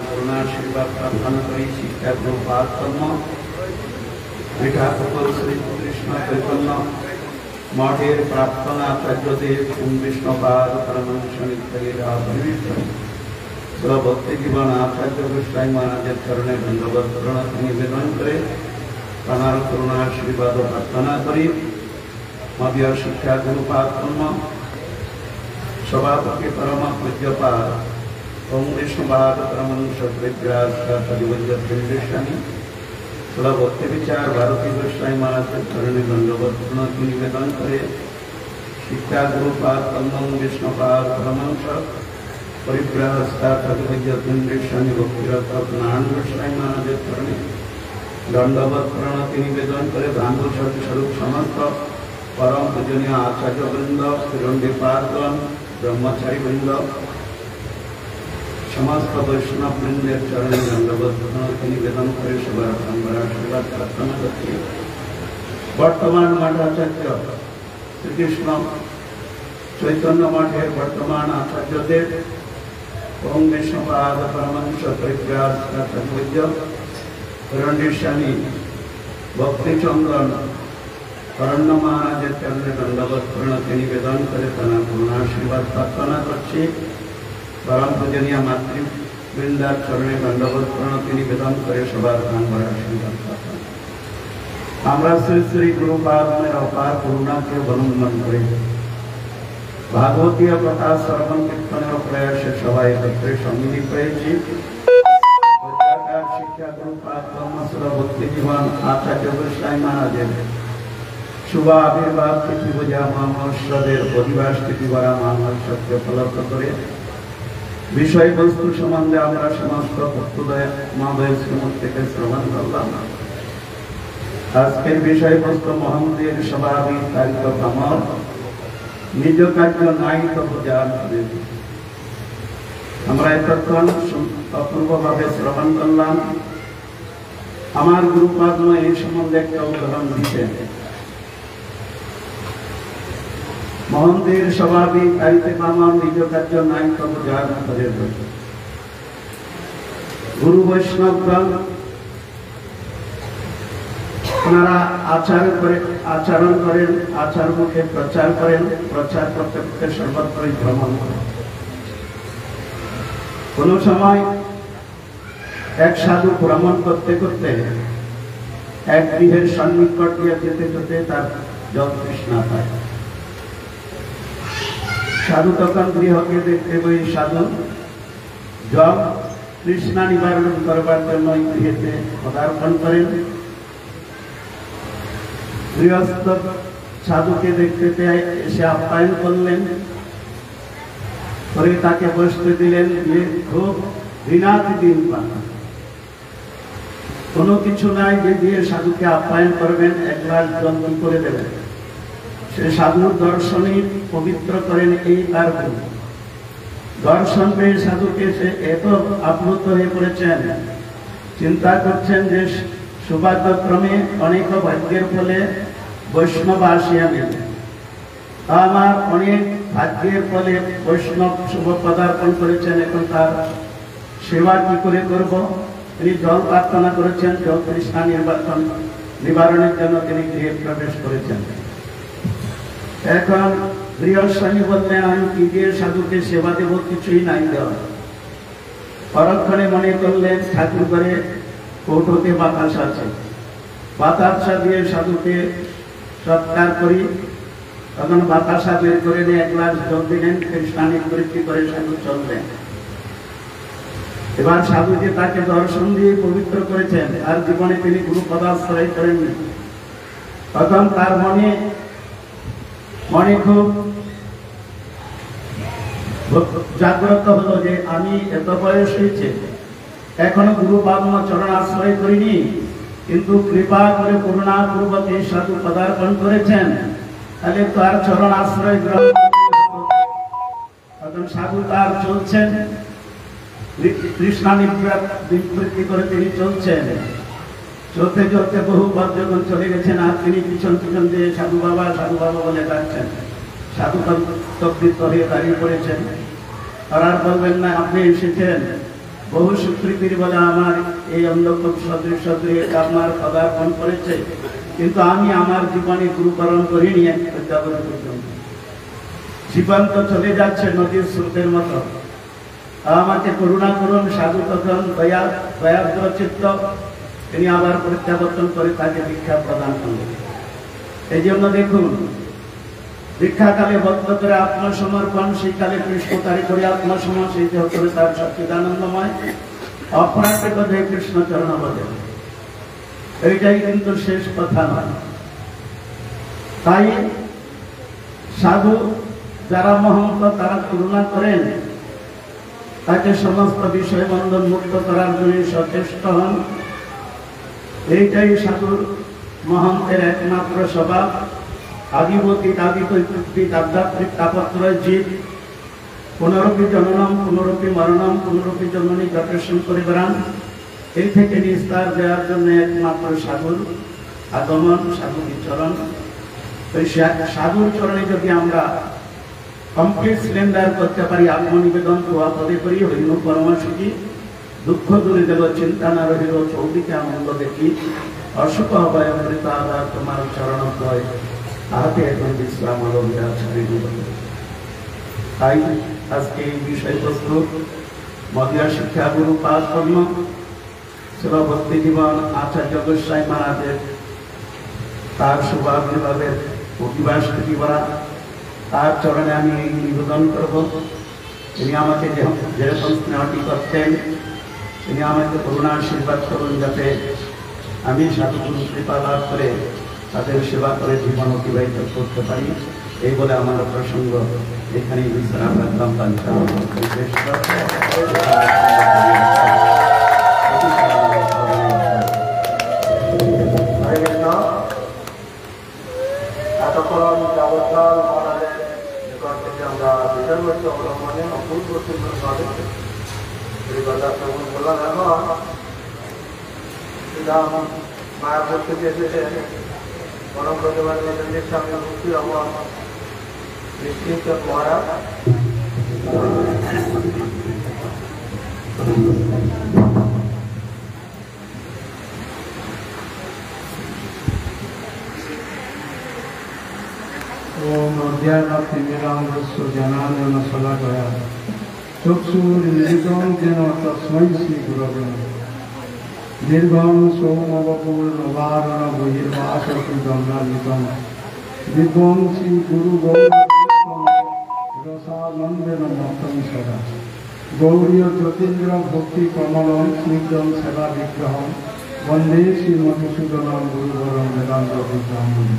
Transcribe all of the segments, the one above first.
করুণাশীর্বাদ প্রার্থনা করি শিক্ষা প্রপাত কর্ম পিঠা সকল শ্রীকৃষ্ণ চৈতন্য মঠের প্রার্থনা আচার্যদেব বিষ্ণুপাদ পরমহংস নিত্যলীলা ভক্তি জীবন আচার্য গোস্বামী মহারাজের চরণে ধন্যবাদ প্রণতি নিবেদন করে প্রাণার করুণাশীর্বাদ প্রার্থনা করি মদীয় শিক্ষা গুরুপাদ কর্ম সভাপতি পরম পূজ্যপাদ ওম বিষ্ণুপাদ পরমহংস গোস্বামী ভক্তি বিচার ভারতী গোস্বামী মহারাজের চরণে ধন্যবাদ প্রণতি নিবেদন করে শিক্ষা গুরুপাদ কর্ম বিষ্ণুপাদ পরমহংস পরিব্রাহস্তানি ভক্তিরত নারায়ণ গোস্বামী মহারাজের চরণে দণ্ডবত প্রণতি নিবেদন করে ব্রাহ্মণ স্বরূপ সমস্ত পরম পূজনীয় আচার্যবৃন্দ শ্রীরণ্ডিপাদগণ ব্রহ্মচারী বৃন্দ সমস্ত বৈষ্ণব বৃন্দের চরণে দণ্ডবত প্রণতি নিবেদন করে সবার আশীর্বাদ প্রার্থনা করছি। বর্তমান মঠাচার্য শ্রীকৃষ্ণ চৈতন্য মঠের বর্তমান আচার্যদের ওম বিষ্ণুপাদ পরমহংস পরিব্রাহস্তাচার্য স্বামী ভক্তিচন্দন অরণ্য মহারাজের চরণে দণ্ডবত প্রণতি নিবেদন করে তাঁর পূর্ণাশীর্বাদ প্রার্থনা করছি। পরম পূজনীয় মাতৃবৃন্দার চরণে দণ্ডবত প্রণতি নিবেদন করে সবার আশীর্বাদ প্রার্থনা। আমরা শ্রী শ্রী গুরুপাদের অপার করুণাকে অবলম্বন করি ভাগবতীয় কথা শ্রবণ কীর্তনের প্রয়াসে সবাই একত্রে সম্মিলিত হয়েছি। শিক্ষা গুরুপাদ কর্মসূর ভক্তি জীবন আচার্য গোস্বামী মহারাজের শুভ আবির্ভাব তিথি পূজা মহামহোৎসবের অধিবাস তিথি ভরা মহামহোৎসবকে উপলক্ষ করে বিষয়বস্তু সম্বন্ধে আমরা সমস্ত ভক্তদয় মহোদয় শ্রীমত থেকে শ্রবণ করলাম। আজকের বিষয়বস্তু মহামন্দির সভাবিতারিত ভ্রমণ নিজ কার্য নাই তো পূজা। আমরা এতক্ষণ অপূর্বভাবে শ্রবণ করলাম। আমার গুরুপাদ এই সম্বন্ধে একটা উদাহরণ দিচ্ছেন। মহন্দির স্বাভাবিক কারিতে আমার নিজ কার্য নাই তো পূজার গুরু বৈষ্ণবগণ ওনারা আচরণ করেন আচার মুখে প্রচার করেন, প্রচার করতে করতে সর্বত্রই ভ্রমণ করেন। কোন সময় এক সাধু ভ্রমণ করতে করতে এক গৃহের সন্নিকট দিয়ে যেতে যেতে তার জল তৃষ্ণা পায়। সাধু তখন গৃহকে দেখতে ওই সাধু জল তৃষ্ণা নিবারণ করবার জন্য গৃহেতে পদার্পণ করেন। গৃহস্থ সাধুকে দেখতে পেয়ে এসে আপ্যায়ন করলেন, করে তাকে বসতে দিলেন। খুব দিনাতি দিন পান, কোনো কিছু নাই যে দিয়ে সাধুকে আপ্যায়ন করবেন, এক গ্লাস জল করে দেবেন। সে সাধুর দর্শনই পবিত্র করেন, এই তার গুণ। দর্শন পেয়ে সাধুকে সে এত আপ্লুত হয়ে পড়েছেন, চিন্তা করছেন যে সৌভাগ্যক্রমে অনেক ভাগ্যের ফলে বৈষ্ণব আসিয়া মেলে। আমার অনেক ভাগ্যের ফলে বৈষ্ণব শুভ পদার্পণ করেছেন, এখন তার সেবা কি করে করব। তিনি জল প্রার্থনা করেছেন, জল তৃষ্ণা নিবারণের জন্য তিনি গৃহে প্রবেশ করেছেন। এখন গৃহস্বামী বললেন, আমি কি দিয়ে সাধুকে সেবা দেব, কিছুই নাই দেওয়া। পরক্ষণে মনে করলেন ঠাকুর ঘরে কৌটোতে বাতাস আছে, বাতাসা দিয়ে সাধুকে সৎকার করি। তখন বাতাসা বের করে নিয়ে এক গ্লাস জল দিলেন, তৃষ্ণা নিবৃত্তি করে সাধু চললেন। এবার সাধু যে তাকে দর্শন দিয়ে পবিত্র করেছেন, আর জীবনে তিনি গুরু পদাশ্রয় করেননি। তখন তার মনে খুব জাগ্রত হলো যে আমি এত বয়স হয়েছে, এখনো গুরু পাদম চরণ আশ্রয় করিনি, কিন্তু কৃপা করে করুণা পূর্বক এই সাধু পদার্পণ করেছেন, তাহলে তার চরণ আশ্রয় গ্রহণ। তখন সাধু তার চলছেন, তৃষ্ণা নিবৃত্তি করে তিনি চলছেন। চলতে চলতে বহু পথ যখন চলে গেছেন, আর তিনি পিছন পিছন দিয়ে সাধু বাবা বলে ডাকছেন। সাধু তৃপ্ত হয়ে দাঁড়িয়ে পড়েছেন। আর বলবেন না, আপনি এসেছেন, বহু স্বীকৃতির বলে আমার এই অন্ধকূপ সদৃশ আমার পদার্পণ করেছে, কিন্তু আমি আমার জীবনে গুরুকরণ করিনি অদ্যাবধি পর্যন্ত। জীবন তো চলে যাচ্ছে নদীর স্রোতের মতো। আমাকে করুণা করুন। সাধু তখন দয়াদ্র চিত্ত, তিনি আবার প্রত্যাবর্তন করে তাকে দীক্ষা প্রদান করলেন। এই জন্য দেখুন, দীক্ষাকালে ভক্ত করে আত্মসমর্পণ, সেই কালে কৃষ্ণকারী করে আত্মসমর্পণ, সেই করে তার সচ্চিদানন্দময় অপরাধে বোধে কৃষ্ণ চরণ বোধে। এইটাই কিন্তু শেষ কথা নয়। তাই সাধু যারা মহন্ত, তারা করুণা করেন, তাকে সমস্ত বিষয় বন্ধন মুক্ত করার জন্য সচেষ্ট হন। এইটাই সাধুর মহন্তের একমাত্র স্বভাব। আদিবতীত আদিতৈতিক আধ্যাত্মিক তাপত্রয় জীব পুনরপি জননম পুনরপি মরণম পুনরপি জননী যটেশন করে বেড়ান। এই থেকে নিস্তার দেওয়ার জন্য একমাত্র সাধুর আগমন, সাধু বিচরণ। ওই সাধুর চরণে যদি আমরা কমপ্লিট সিলিন্ডার করতে পারি, আত্মনিবেদন প্রভাব পদে করি, হইল পরমাসুখী, দুঃখ দূরে দেব চিন্তা না রহিল, চৌদিকে আনন্দ দেখি, অসুখ অভয় অমৃত আবার তোমার চরণ ভয়, তাহাতে এখন বিশ্রাম তাই আজকে এই বিষয়বস্তু মদিরা শিক্ষা গুরু পাঠ কর্ম সেবা ভক্তি জীবন আচার্য গোস্বামী মহারাজের তার শুভাবির্ভাবের অভিবাস করা, তার চরণে আমি নিবেদন করব। তিনি আমাকে যেরকম স্নেহটি করতেন, তিনি আমাকে করুণা আশীর্বাদ করুন, যাতে আমি সাধুগুরু কৃপা লাভ করে তাদের সেবা করে জীবন অতিবাহিত করতে পারি। এই বলে আমার প্রসঙ্গ এখানে বিশ্রাম রাখলাম। এতক্ষণ যাবৎকাল মহারাজের নিকট থেকে আমরা বিষয়বস্তু অবলম্বনে অপূর্ব সুন্দরভাবে এই কথা শ্রবণ করলাম। এখন মায়াপুর থেকে এসেছে পরম প্রতিবাদ স্বামী মুক্তি আমার নিশ্চিত মহারাজ। ओम अध्यात्मिरामस्य जनार्दन शलाकया चक्षुर्निमित्तं जेन तस्मै श्रीगुरवे नमः। दीर्घं सोमवपूर्णवारण बहिर्वासति गङ्गालितं दिव्यं श्रीगुरुगौरसानन्देन मतं सदा गौरीय ज्योतीन्द्र भक्ति कमलं स्निग्धं सदा विग्रहं वन्दे श्रीमधुसूदनं गुरुवरं वेदान्त विद्यामणि।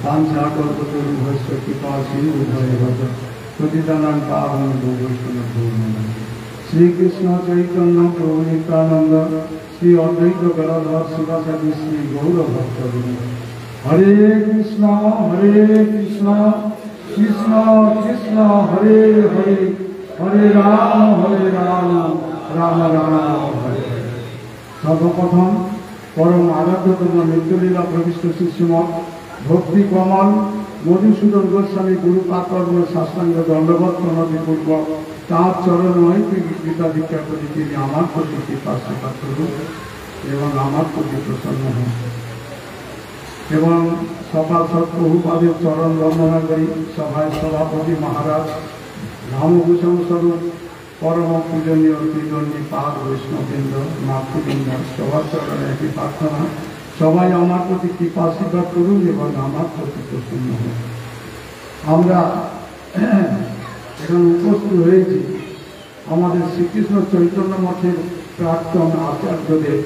वाञ्छाकल्पतरुभ्यश्च कृपा सिन्धुभ्येव पतितानां पावनेभ्यो वैष्णवेभ्यो श्री कृष्ण चैतन्य प्रभु नित्यानंद श्री अद्वैत गदाधर शिवासादि श्री गौर भक्तवृंद। हरे कृष्ण कृष्ण कृष्ण हरे हरे, हरे राम राम राम हरे। सर्वप्रथम परम आराध्यतम नित्यलीला प्रविष्ट शिष्यमठ भक्ति कमल मधुसूदन गोस्वामी गुरुपाकर्म शास्त्रांग दंडवत प्रणतिपूर्वक तार चरण नैतिक गीता दीक्षा कर प्रति कृपा स्वीकार करुन एवं प्रति प्रसन्न हन एवं सकाल सत्प्रभुपादेर चरण वंदना करी सभाय सभापति महाराज रामभूषण स्वरूप परम पूजनीय त्रिदंडी पाद वैष्णवबृंद मातृबृंद सবার चरण एक प्रार्थना सबाई आमार प्रति कृपा स्वीकार करुन एवं आमार प्रति प्रसन्न हन। আমরা এখানে উপস্থিত হয়েছি আমাদের শ্রীকৃষ্ণ চৈতন্য মঠের প্রাক্তন আচার্যদেব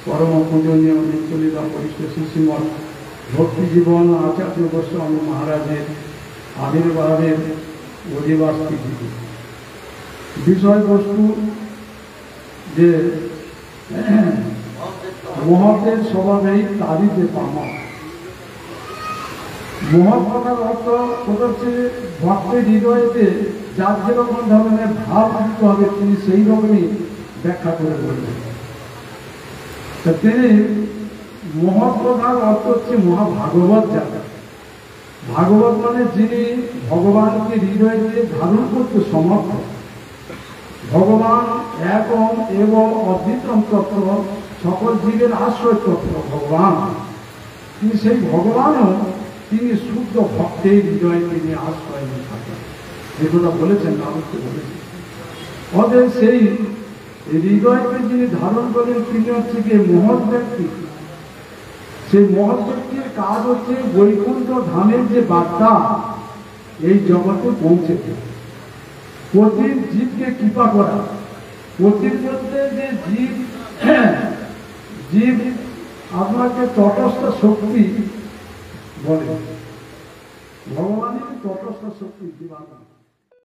পরম পূজনীয় নিত্যলীলা পরিষ্ট শিশুমঠ ভক্তি জীবন আচার্য গোস্বামী মহারাজের আবির্ভাবের অধিবাস তিথি। বিষয়বস্তু যে মহতের স্বভাবেই তারিতে পামা। মহৎ কথার অর্থ হচ্ছে ভক্তের হৃদয়তে যার যেরকম ধরনের ভাব দিতে হবে তিনি সেই রকমই ব্যাখ্যা করে বলবেন। তিনি মহৎ কথার অর্থ হচ্ছে মহাভাগবত যারা। ভাগবত মানে যিনি ভগবানকে হৃদয়তে ধারণ করতে সমর্থ। ভগবান একম এবং অদ্বিতম তত্ত্ব, সকল জীবের আশ্রয় তত্ত্ব ভগবান। তিনি সেই ভগবানও তিনি শুদ্ধ ভক্তের হৃদয়ে তিনি আশ্রয় নিয়ে থাকেন, এ কথা বলেছেন, নামকে বলেছেন। অতএব সেই হৃদয়কে যিনি ধারণ করেন তিনি হচ্ছে গিয়ে মহৎ ব্যক্তি। সেই মহৎ ব্যক্তির কাজ হচ্ছে বৈকুণ্ঠ ধামের যে বার্তা এই জগতে পৌঁছে দেয়, পতির জীবকে কৃপা করা। পতির মধ্যে যে জীব আপনাকে তটস্থ শক্তি বলে, ভগবানের তটস্থ শক্তি জীবাত্মা।